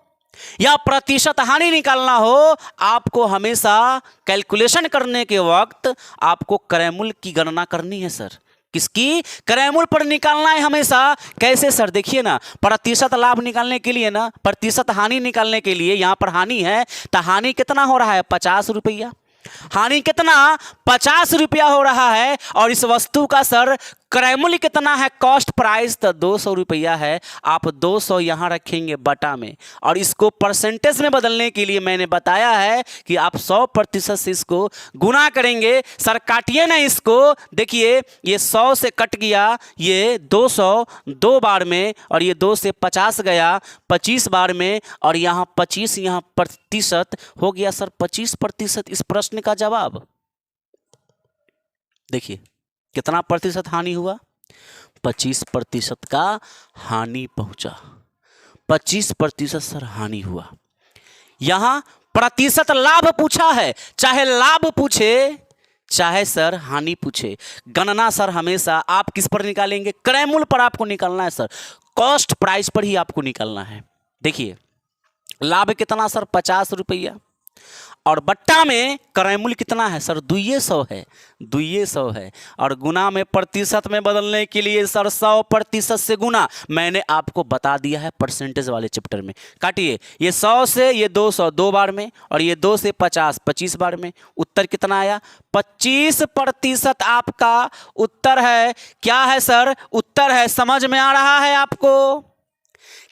A: या प्रतिशत हानि निकालना हो, आपको हमेशा कैलकुलेशन करने के वक्त आपको क्रय मूल्य की गणना करनी है सर। किसकी? क्रय मूल्य पर निकालना है हमेशा। कैसे सर? देखिए ना, प्रतिशत लाभ निकालने के लिए ना, प्रतिशत हानि निकालने के लिए, यहाँ पर हानि है तो हानि कितना हो रहा है? 50 रुपया। हानि कितना? 50 रुपया हो रहा है। और इस वस्तु का सर क्रय मूल्य कितना है? कॉस्ट प्राइस तो 200 रुपया है। आप 200 यहाँ रखेंगे बटा में, और इसको परसेंटेज में बदलने के लिए मैंने बताया है कि आप 100% से इसको गुना करेंगे। सर काटिए ना इसको, देखिए ये 100 से कट गया, ये 200 2 बार में, और ये 2 से 50 गया 25 बार में, और यहाँ 25 यहाँ प्रतिशत हो गया सर 25% इस प्रश्न का जवाब। देखिए कितना प्रतिशत हानि हुआ? 25% का हानि पहुंचा। 25% सर हानि हुआ। यहां प्रतिशत लाभ पूछा है, चाहे लाभ पूछे चाहे सर हानि पूछे, गणना सर हमेशा आप किस पर निकालेंगे? क्रय मूल्य पर आपको निकालना है सर, कॉस्ट प्राइस पर ही आपको निकालना है। देखिए लाभ कितना सर? 50 रुपया, और बट्टा में क्रय मूल्य कितना है सर? 200 है, 200 है। और गुना में प्रतिशत में बदलने के लिए सर 100% से गुना, मैंने आपको बता दिया है परसेंटेज वाले चैप्टर में। काटिए, ये 100 से ये 200 2 बार में, और ये 2 से 50 25 बार में। उत्तर कितना आया? 25% आपका उत्तर है। क्या है सर? उत्तर है। समझ में आ रहा है आपको?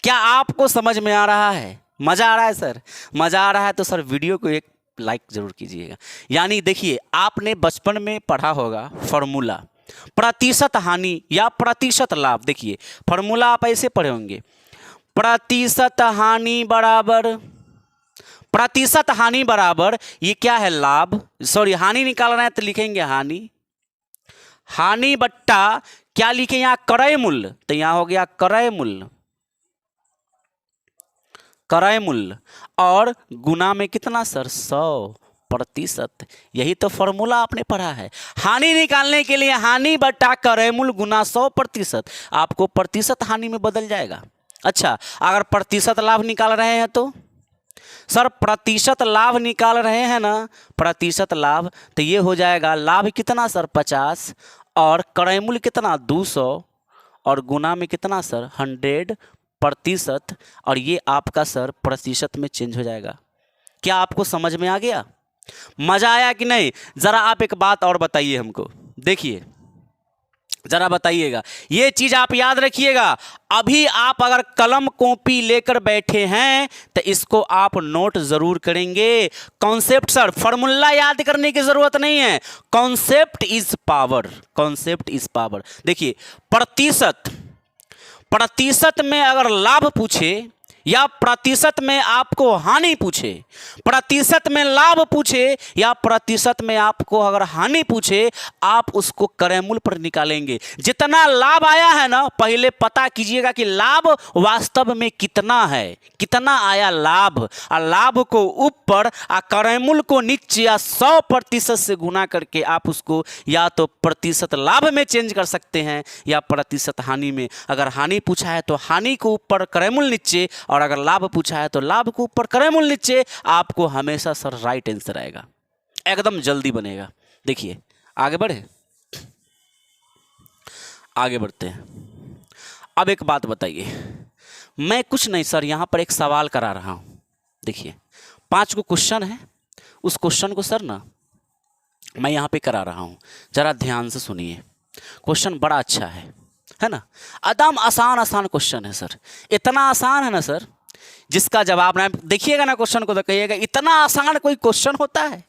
A: क्या आपको समझ में आ रहा है? मजा आ रहा है सर? मजा आ रहा है तो सर वीडियो को एक लाइक जरूर कीजिएगा। यानी देखिए आपने बचपन में पढ़ा होगा फॉर्मूला, प्रतिशत हानि या प्रतिशत लाभ। देखिए फॉर्मूला आप ऐसे पढ़े होंगे, प्रतिशत हानि बराबर, प्रतिशत हानि बराबर ये क्या है? लाभ, सॉरी हानि निकालना है तो लिखेंगे हानि, हानि बट्टा क्या लिखे यहाँ? क्रय मूल्य, तो यहाँ हो गया क्रय मूल्य, क्रय मूल्य, और गुना में कितना सर? 100%। यही तो फॉर्मूला आपने पढ़ा है। हानि निकालने के लिए हानि बटा क्रय मूल्य गुना 100%, आपको प्रतिशत हानि में बदल जाएगा। अच्छा, अगर प्रतिशत लाभ निकाल रहे हैं तो सर प्रतिशत लाभ निकाल रहे हैं ना, प्रतिशत लाभ, तो ये हो जाएगा लाभ कितना सर? 50, और क्रय मूल्य कितना? 200, और गुना में कितना सर? 100%, और ये आपका सर प्रतिशत में चेंज हो जाएगा। क्या आपको समझ में आ गया? मजा आया कि नहीं? जरा आप एक बात और बताइए हमको। देखिए जरा बताइएगा, ये चीज आप याद रखिएगा। अभी आप अगर कलम कॉपी लेकर बैठे हैं तो इसको आप नोट जरूर करेंगे। कॉन्सेप्ट सर, फॉर्मूला याद करने की जरूरत नहीं है, concept is power, concept is power. देखिए प्रतिशत, प्रतिशत में अगर लाभ पूछे या प्रतिशत में आपको हानि पूछे, प्रतिशत में लाभ पूछे या प्रतिशत में आपको अगर हानि पूछे, आप उसको क्रयमूल्य पर निकालेंगे। जितना लाभ आया है ना, पहले पता कीजिएगा कि लाभ वास्तव में कितना है, कितना आया लाभ, और लाभ को ऊपर और क्रयमूल्य को नीचे या 100% से गुना करके आप उसको या तो प्रतिशत लाभ में चेंज कर सकते हैं या प्रतिशत हानि में। अगर हानि पूछा है तो हानि को ऊपर क्रयमूल्य नीचे, और अगर लाभ पूछा है तो लाभ को ऊपर क्रयमूल्य नीचे। आपको हमेशा सर राइट आंसर आएगा, एकदम जल्दी बनेगा। देखिए आगे बढ़े, आगे बढ़ते हैं। अब एक बात बताइए, मैं कुछ नहीं सर यहाँ पर एक सवाल करा रहा हूँ। देखिए 5 को क्वेश्चन है, उस क्वेश्चन को सर ना मैं यहाँ पे करा रहा हूँ, जरा ध्यान से सुनिए। क्वेश्चन बड़ा अच्छा है ना, एकदम आसान आसान क्वेश्चन है सर, इतना आसान है ना सर, जिसका जवाब ना देखिएगा ना क्वेश्चन को तो कहिएगा इतना आसान कोई क्वेश्चन होता है।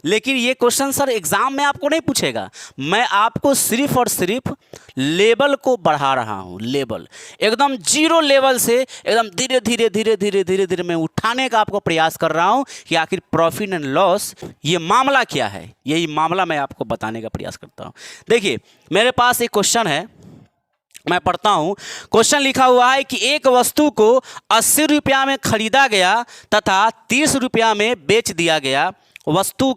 A: लेकिन ये क्वेश्चन सर एग्जाम में आपको नहीं पूछेगा, मैं आपको सिर्फ और सिर्फ लेवल को बढ़ा रहा हूँ, लेवल एकदम 0 लेवल से एकदम धीरे धीरे धीरे धीरे धीरे धीरे मैं उठाने का आपको प्रयास कर रहा हूँ कि आखिर प्रॉफिट एंड लॉस ये मामला क्या है, यही मामला मैं आपको बताने का प्रयास करता हूँ। देखिए मेरे पास एक क्वेश्चन है, मैं पढ़ता हूँ। क्वेश्चन लिखा हुआ है कि एक वस्तु को 80 रुपया में खरीदा गया तथा 30 रुपया में बेच दिया गया, वस्तु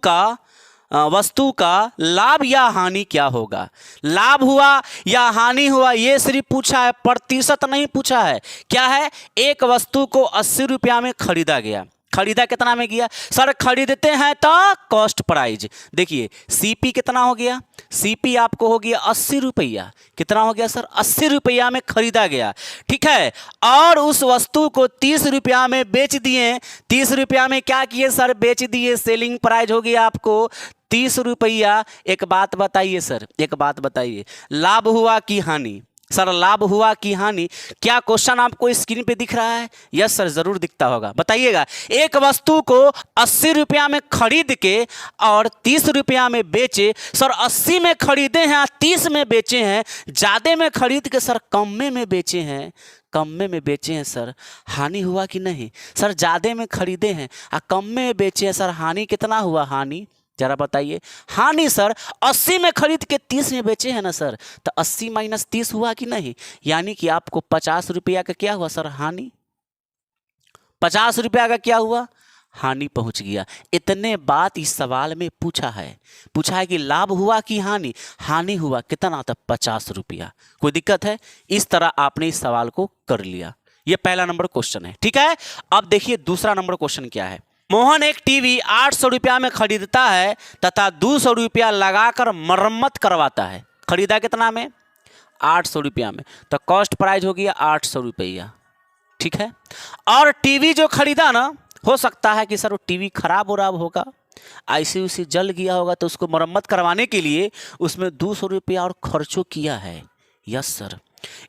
A: का लाभ या हानि क्या होगा। लाभ हुआ या हानि हुआ ये सिर्फ पूछा है, प्रतिशत नहीं पूछा है। क्या है, एक वस्तु को 80 रुपया में खरीदा गया, खरीदा कितना में गया सर, खरीदते हैं तो कॉस्ट प्राइस। देखिए सीपी कितना हो गया, सीपी आपको हो गया 80 रुपया, कितना हो गया सर 80 रुपया में खरीदा गया, ठीक है। और उस वस्तु को 30 रुपया में बेच दिए, 30 रुपया में क्या किए सर, बेच दिए, सेलिंग प्राइस हो गया आपको 30 रुपया। एक बात बताइए सर, एक बात बताइए, लाभ हुआ कि हानि सर, लाभ हुआ कि हानि। क्या क्वेश्चन आपको स्क्रीन पे दिख रहा है? यस सर जरूर दिखता होगा, बताइएगा। एक वस्तु को 80 रुपया में खरीद के और 30 रुपया में बेचे, सर 80 में खरीदे हैं 30 में बेचे हैं, ज़्यादा में खरीद के सर कम में बेचे हैं, कम में बेचे हैं सर, हानि हुआ कि नहीं सर, ज़्यादा में खरीदे हैं और कम में बेचे हैं सर, हानि कितना हुआ, हानि जरा बताइए। हानि सर 80 में खरीद के 30 में बेचे हैं ना सर, तो 80 माइनस 30 हुआ कि नहीं, यानी कि आपको 50 रुपया का क्या हुआ सर, हानि। 50 रुपया का क्या हुआ, हानि पहुंच गया। इतने बात इस सवाल में पूछा है कि लाभ हुआ कि हानि, हानि हुआ कितना था 50 रुपया। कोई दिक्कत है? इस तरह आपने इस सवाल को कर लिया। ये पहला नंबर क्वेश्चन है, ठीक है। अब देखिए दूसरा नंबर क्वेश्चन क्या है। मोहन एक टीवी 800 रुपया में खरीदता है तथा 200 रुपया लगाकर मरम्मत करवाता है। खरीदा कितना में, 800 रुपया में, तो कॉस्ट प्राइस हो गया 800 रुपया, ठीक है। और टीवी जो खरीदा ना, हो सकता है कि सर वो टीवी खराब हो रहा होगा, ऐसे उसे जल गया होगा, तो उसको मरम्मत करवाने के लिए उसमें 200 रुपया और खर्चो किया है। यस सर,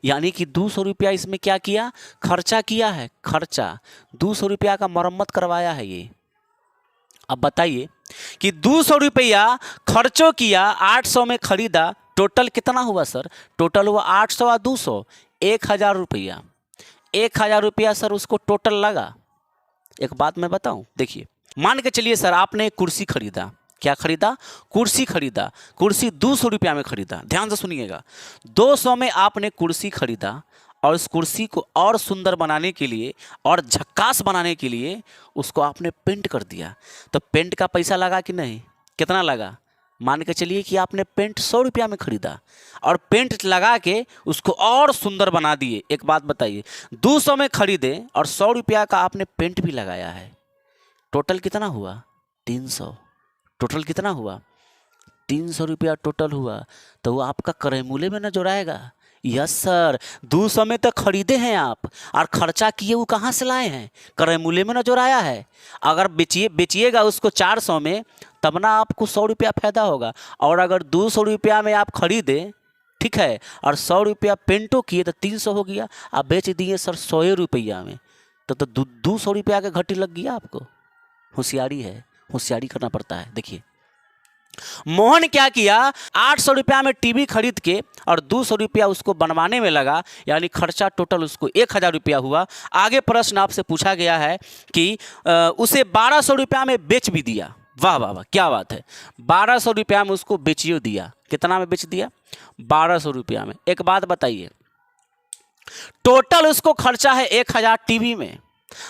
A: यानी कि 200 रुपया इसमें क्या किया, खर्चा किया है, खर्चा 200 रुपया का मरम्मत करवाया है ये। अब बताइए कि 200 रुपया खर्चो किया, 800 में खरीदा, टोटल कितना हुआ सर, टोटल हुआ 800 और 200 1000 रुपया, 1000 रुपया सर उसको टोटल लगा। एक बात मैं बताऊं, देखिए मान के चलिए सर आपने कुर्सी खरीदा, क्या खरीदा, कुर्सी खरीदा, कुर्सी 200 रुपया में खरीदा, ध्यान से सुनिएगा। 200 में आपने कुर्सी खरीदा और उस कुर्सी को और सुंदर बनाने के लिए और झक्कास बनाने के लिए उसको आपने पेंट कर दिया, तो पेंट का पैसा लगा कि नहीं, कितना लगा, मान के चलिए कि आपने पेंट 100 रुपया में खरीदा और पेंट लगा के उसको और सुंदर बना दिए। एक बात बताइए, 200 में खरीदे और 100 रुपया का आपने पेंट भी लगाया है, टोटल कितना हुआ, 300, टोटल कितना हुआ, 300 रुपया टोटल हुआ, तो वो आपका क्रय मूल्य में न जोड़ाएगा। यस सर, 200 में तो खरीदे हैं आप और खर्चा किए वो कहाँ से लाए हैं, क्रय मूल्य में न जोड़ाया है। अगर बेचिएगा उसको 400 में, तब ना आपको 100 रुपया फायदा होगा। और अगर 200 रुपया में आप खरीदे, ठीक है, और 100 रुपया पेंटो किए तो 300 हो गया, आप बेच दिए सर 100 रुपया में, तो 200 रुपया का घटी लग गया आपको। होशियारी है, होशियारी करना पड़ता है। देखिए मोहन क्या किया, 800 रुपया में टीवी खरीद के और 200 रुपया उसको बनवाने में लगा, यानी खर्चा टोटल उसको 1000 रुपया हुआ। आगे प्रश्न आपसे पूछा गया है कि उसे 1200 रुपया में बेच भी दिया। वाह वाह वाह, क्या बात है, 1200 रुपया में उसको बेचियो दिया। कितना में बेच दिया? 1200 रुपया में। एक बात बताइए, टोटल उसको खर्चा है 1000 टीवी में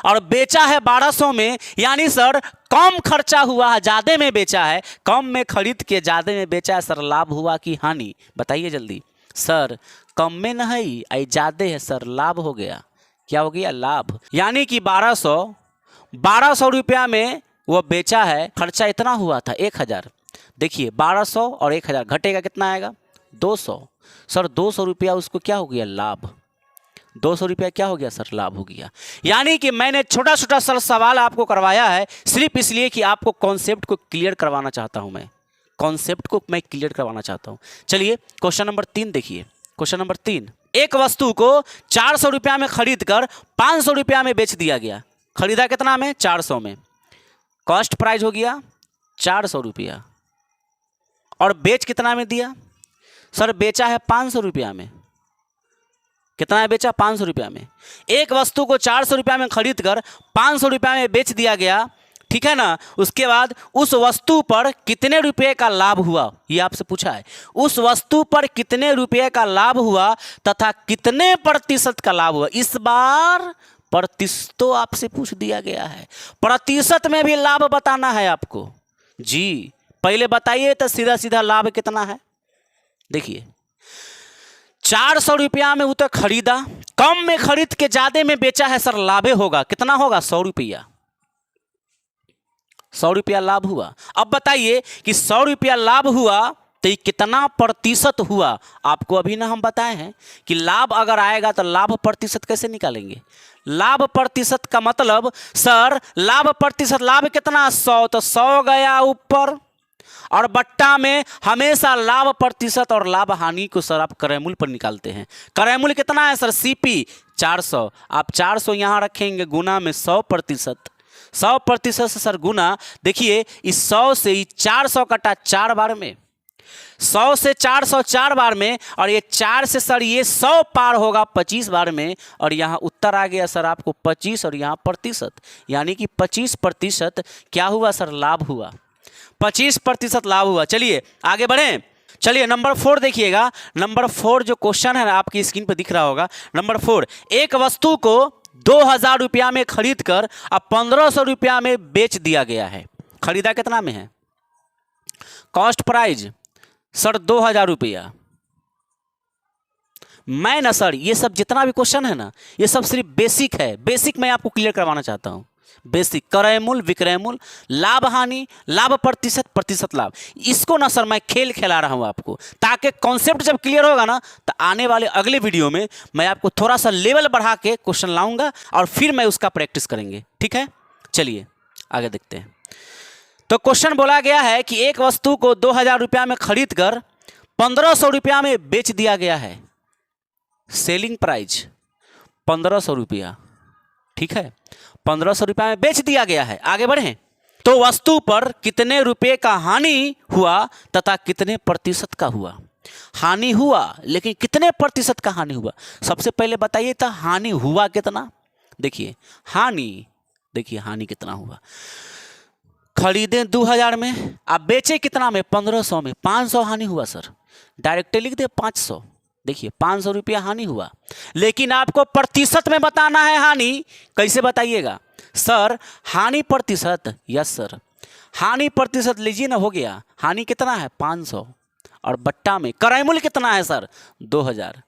A: और बेचा है 1200 में, यानी सर कम खर्चा हुआ है, ज़्यादा में बेचा है, कम में खरीद के ज़्यादा में बेचा है। सर लाभ हुआ कि हानि? बताइए जल्दी। सर कम में नहीं, आई ज़्यादा है सर, लाभ हो गया। क्या हो गया? लाभ। यानी कि 1200 रुपया में वो बेचा है, खर्चा इतना हुआ था 1000। देखिए 1200 और 1000 घटेगा कितना आएगा? 200। सर 200 रुपया उसको क्या हो गया? लाभ। 200 रुपया क्या हो गया सर? लाभ हो गया। यानी कि मैंने छोटा छोटा सर सवाल आपको करवाया है सिर्फ इसलिए कि आपको कॉन्सेप्ट को क्लियर करवाना चाहता हूं। मैं कॉन्सेप्ट को मैं क्लियर करवाना चाहता हूं। चलिए क्वेश्चन नंबर 3 देखिए। क्वेश्चन नंबर 3, एक वस्तु को 400 रुपया में खरीद कर 500 रुपया में बेच दिया गया। खरीदा कितना में? 400 में। कॉस्ट प्राइस हो गया 400 रुपया और बेच कितना में दिया? सर बेचा है 500 रुपया में। कितना है बेचा? 500 रुपया में। एक वस्तु को 400 रुपया में खरीद कर 500 रुपया में बेच दिया गया, ठीक है ना। उसके बाद उस वस्तु पर कितने रुपए का लाभ हुआ, ये आपसे पूछा है। उस वस्तु पर कितने रुपए का लाभ हुआ तथा कितने प्रतिशत का लाभ हुआ। इस बार प्रतिशत तो आपसे पूछ दिया गया है, प्रतिशत में भी लाभ बताना है आपको जी। पहले बताइए तो सीधा सीधा लाभ कितना है। देखिए 400 रुपया में वो तो खरीदा, कम में खरीद के ज्यादा में बेचा है सर, लाभे होगा। कितना होगा? 100 रुपया। 100 रुपया लाभ हुआ। अब बताइए कि 100 रुपया लाभ हुआ तो ये कितना प्रतिशत हुआ। आपको अभी ना हम बताए हैं कि लाभ अगर आएगा तो लाभ प्रतिशत कैसे निकालेंगे। लाभ प्रतिशत का मतलब सर लाभ प्रतिशत, लाभ कितना? 100, तो 100 गया ऊपर और बट्टा में हमेशा लाभ प्रतिशत और लाभ हानि को सर आप क्रयमूल्य पर निकालते हैं। क्रयमूल्य कितना है सर? सीपी 400। आप 400 यहाँ रखेंगे गुना में 100%। 100% से सर गुना। देखिए इस 100 से ही 400 कटा 4 बार में, 100 से 400 4 बार में, और ये 4 से सर ये 100 पार होगा 25 बार में। और यहाँ उत्तर आ गया सर आपको 25 और यहाँ प्रतिशत, यानी कि 25% क्या हुआ सर? लाभ हुआ। 25% लाभ हुआ। चलिए आगे बढ़ें। चलिए नंबर 4 देखिएगा। नंबर 4 जो क्वेश्चन है ना आपकी स्क्रीन पर दिख रहा होगा। नंबर 4, एक वस्तु को 2000 रुपया में खरीद कर अब 1500 रुपया में बेच दिया गया है। खरीदा कितना में है? कॉस्ट प्राइस सर 2000 रुपया। मैं ना सर ये सब जितना भी क्वेश्चन है ना ये सब सिर्फ बेसिक है। बेसिक मैं आपको क्लियर करवाना चाहता हूं। बेसिक क्रयमूल्य, विक्रयमूल्य, लाभ हानि, लाभ प्रतिशत, प्रतिशत लाभ, इसको ना सर मैं खेल खिला रहा हूं आपको, ताकि कॉन्सेप्ट जब क्लियर होगा ना तो आने वाले अगले वीडियो में मैं आपको थोड़ा सा लेवल बढ़ा के क्वेश्चन लाऊंगा और फिर मैं उसका प्रैक्टिस करेंगे। ठीक है, चलिए आगे देखते हैं। तो क्वेश्चन बोला गया है कि एक वस्तु को 2000 रुपया में खरीद कर 1500 रुपया में बेच दिया गया है। सेलिंग प्राइस 1500 रुपया, ठीक है, 1500 रुपया में बेच दिया गया है। आगे बढ़ें। तो वस्तु पर कितने रुपए का हानि हुआ तथा कितने प्रतिशत का हुआ। हानि हुआ लेकिन कितने प्रतिशत का हानि हुआ। सबसे पहले बताइए तो हानि हुआ कितना। देखिए हानि कितना हुआ। खरीदे 2000 में, आप बेचे कितना में? 1500 में। 500 हानि हुआ सर। डायरेक्ट लिख दे 500। देखिए 500 रुपया हानि हुआ, लेकिन आपको प्रतिशत में बताना है हानि। कैसे बताइएगा सर? हानि प्रतिशत, यस सर, हानि प्रतिशत लीजिए ना, हो गया। हानि कितना है? 500 और बट्टा में क्रयमूल्य कितना है सर? 2000,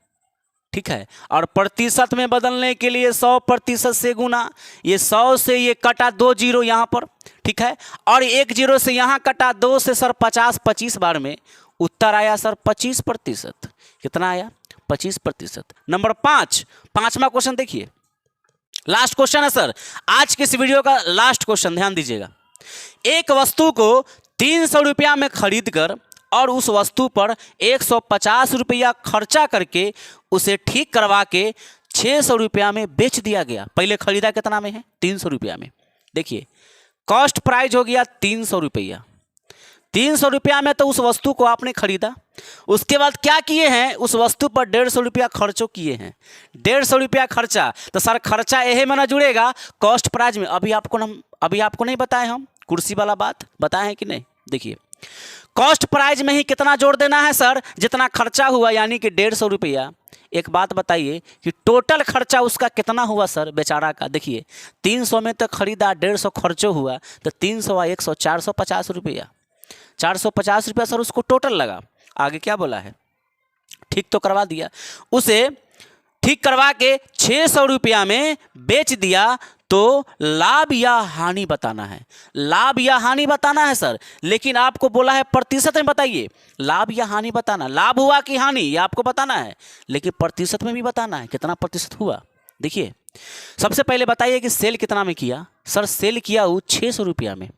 A: ठीक है। और प्रतिशत में बदलने के लिए 100% से गुना, ये 100 से ये कटा 2 जीरो यहाँ पर, ठीक है, और 1 जीरो से यहाँ कटा 2 से सर 50, 25 बार में उत्तर आया सर 25%। कितना आया? 25%। नंबर 5, पांचवा क्वेश्चन देखिए, लास्ट क्वेश्चन है सर आज के इस वीडियो का लास्ट क्वेश्चन, ध्यान दीजिएगा। एक वस्तु को 300 रुपया में खरीद कर और उस वस्तु पर 150 रुपया खर्चा करके उसे ठीक करवा के 600 रुपया में बेच दिया गया। पहले खरीदा कितना में है? 300 रुपया में। देखिए कॉस्ट प्राइस हो गया 300 रुपया, 300 रुपया में तो उस वस्तु को आपने खरीदा, उसके बाद क्या किए हैं, उस वस्तु पर 150 रुपया खर्चो किए हैं। 150 रुपया खर्चा, तो सर खर्चा यही में ना जुड़ेगा कॉस्ट प्राइस में। अभी आपको नहीं बताए, हम कुर्सी वाला बात बताए हैं कि नहीं। देखिए कॉस्ट प्राइस में ही कितना जोड़ देना है सर, जितना खर्चा हुआ यानी कि 150 रुपया। एक बात बताइए कि टोटल खर्चा उसका कितना हुआ सर बेचारा का। देखिए 300 में तो खरीदा, 150 खर्चो हुआ, तो 300 और 100 450 रुपया। 450 रुपया सर उसको टोटल लगा। आगे क्या बोला है, ठीक तो करवा दिया, उसे ठीक करवा के 600 रुपया में बेच दिया, तो लाभ या हानि बताना है। लाभ या हानि बताना है सर, लेकिन आपको बोला है प्रतिशत में बताइए। लाभ या हानि बताना, लाभ हुआ कि हानि ये आपको बताना है, लेकिन प्रतिशत में भी बताना है कितना प्रतिशत हुआ। देखिए सबसे पहले बताइए कि सेल कितना में किया। सर सेल किया वो 600 रुपया में।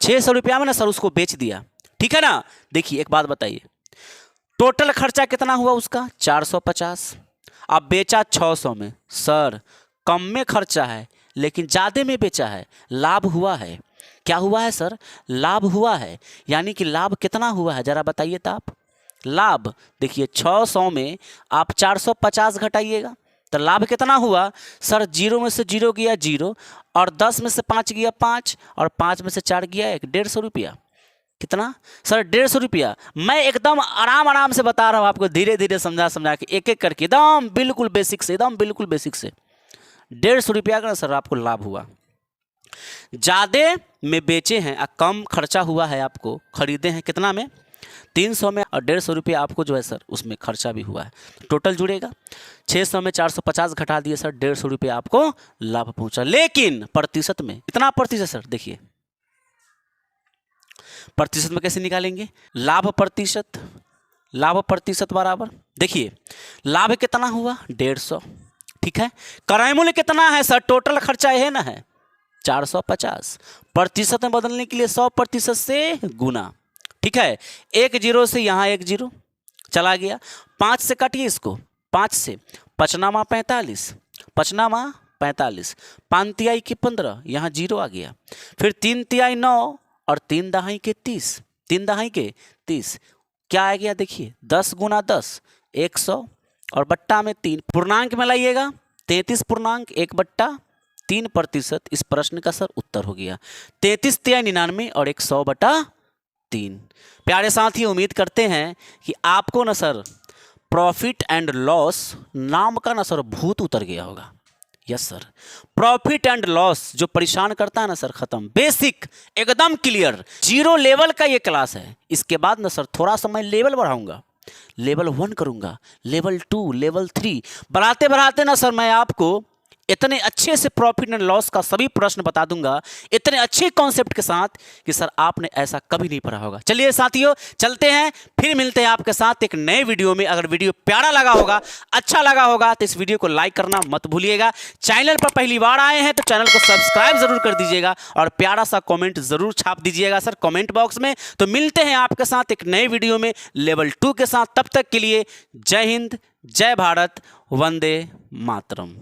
A: 600 रुपया में ना सर उसको बेच दिया, ठीक है ना। देखिए एक बात बताइए, टोटल खर्चा कितना हुआ उसका 450, अब बेचा 600 में। सर कम में खर्चा है लेकिन ज़्यादा में बेचा है, लाभ हुआ है। क्या हुआ है सर, लाभ हुआ है। यानी कि लाभ कितना हुआ है जरा बताइए तो आप। लाभ देखिए 600 में आप 450 घटाइएगा तो लाभ कितना हुआ सर। 0 में से 0 गया 0, और 10 में से 5 गया 5, और 5 में से 4 गया 1, 150 रुपया। कितना सर 150 रुपया। मैं एकदम आराम से बता रहा हूँ आपको, धीरे धीरे समझा के एक एक करके, एकदम बिल्कुल बेसिक से, एकदम बिल्कुल बेसिक से। 150 रुपया का सर आपको लाभ हुआ। ज़्यादा में बेचे हैं और कम खर्चा हुआ है, आपको खरीदे हैं कितना में 300 में, और 150 रुपया आपको जो है सर उसमें खर्चा भी हुआ है। टोटल जुड़ेगा 600 में 450 घटा दिए सर, 150 रुपया आपको लाभ पहुंचा। लेकिन प्रतिशत में कितना प्रतिशत सर, देखिए प्रतिशत में कैसे निकालेंगे, लाभ प्रतिशत बराबर, देखिए लाभ कितना हुआ 150, ठीक है। क्रय मूल्य कितना है सर, टोटल खर्चा है ना है 450, प्रतिशत में बदलने के लिए 100% से गुना, ठीक है। 1 0 से यहाँ 1 0 चला गया, 5 से काटिए इसको, 5 से 5 नामा 45, 5 नामा 45, 5 तिहाई के 15, यहाँ 0 आ गया। फिर 3 तिहाई 9 और 3 दहाई के 30, 3 दहाई के 30 क्या आ गया, देखिए 10 गुना 10 100, और बट्टा में 3, पूर्णांक में लाइएगा 33.1/3%। इस प्रश्न का सर उत्तर हो गया 33 तिहाई 99 और 100/3। प्यारे साथी उम्मीद करते हैं कि आपको ना सर प्रॉफिट एंड लॉस नाम का ना सर भूत उतर गया होगा। Yes sir, profit and loss जो परेशान करता है ना सर, खत्म, बेसिक एकदम क्लियर। 0 लेवल का ये क्लास है। इसके बाद ना सर थोड़ा सा मैं लेवल बढ़ाऊंगा, लेवल 1 करूंगा, लेवल 2, लेवल 3 बढ़ाते बढ़ाते ना सर मैं आपको इतने अच्छे से प्रॉफिट एंड लॉस का सभी प्रश्न बता दूंगा, इतने अच्छे कॉन्सेप्ट के साथ कि सर आपने ऐसा कभी नहीं पढ़ा होगा। चलिए साथियों चलते हैं, फिर मिलते हैं आपके साथ एक नए वीडियो में। अगर वीडियो प्यारा लगा होगा, अच्छा लगा होगा तो इस वीडियो को लाइक करना मत भूलिएगा। चैनल पर पहली बार आए हैं तो चैनल को सब्सक्राइब जरूर कर दीजिएगा, और प्यारा सा कॉमेंट जरूर छाप दीजिएगा सर कॉमेंट बॉक्स में। तो मिलते हैं आपके साथ एक नए वीडियो में लेवल 2 के साथ। तब तक के लिए जय हिंद, जय भारत, वंदे मातरम।